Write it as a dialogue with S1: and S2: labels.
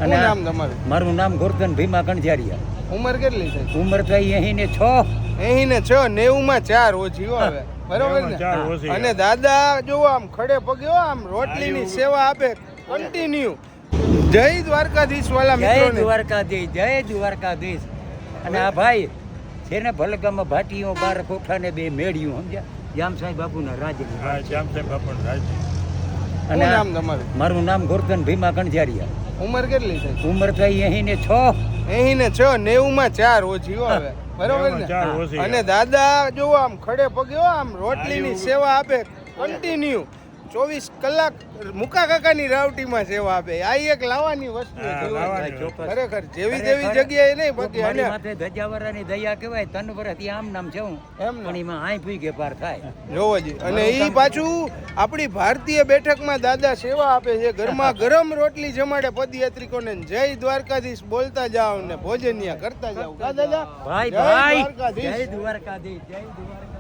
S1: શું નામ તમારું?
S2: મારું નામ ગોરધન ભીમા કણઝારિયા.
S1: ઉંમર કેટલી છે?
S2: ઉંમર તો અહીં ને 6.
S1: અહીં ને 6, 90 માં 4 ઓછી હો હવે, બરોબર ને? અને દાદા જો આમ ખડે પગે હો, આમ રોટલીની સેવા આપે કન્ટિન્યુ. જય દ્વારકાધીશ વાલા
S2: જય
S1: મિત્રોને.
S2: દ્વારકાધીશ, જય દ્વારકાધીશ. અને આ ભાઈ છે ને ભલગામાં ભાટીઓ 12 કોઠા ને 2 મેળ્યું, સમજ્યા? જામ સાહેબ બાપુના રાજની.
S1: શું
S2: અને
S1: નામ તમારું?
S2: મારું નામ ગોરધન ભીમા કણઝારિયા.
S1: ઉંમર કેટલી છે?
S2: ઉંમર તો અહીં ને 6.
S1: અહીં ને 6, 90 માં 4 ઓછી હો હવે, બરોબર ને? અને દાદા જો આમ ખડે પગે હો, આમ રોટલીની સેવા આપે કન્ટિન્યુ. 24 કલાક મુકા કાકાની રાવટીમાં સેવા આપે. આ એક લાવવાની વસ્તુ છે ખરેખર, જેવી જેવી જગ્યાએ નહીં બાકી. અને
S2: માથે ધજાવરાની દયા કહેવાય, તન વર્ષથી આમ નામ છે હું
S1: એમ
S2: પણ એમાં આઈ ભૂઈ પાર થાય.
S1: જોવો જી. અને એ પાછું આપણી ભારતીય બેઠકમાં દાદા સેવા આપે છે, ગરમા ગરમ રોટલી જમાડે પદયાત્રિકોને. જય દ્વારકાધીશ બોલતા જાઓ ને ભોજનિયા કરતા જાઓ. દાદા
S2: ભાઈ
S1: જય
S2: ભાઈ,
S1: દ્વારકાધીશ.
S2: જય દ્વારકાધીશ, જય દ્વારકાધીશ.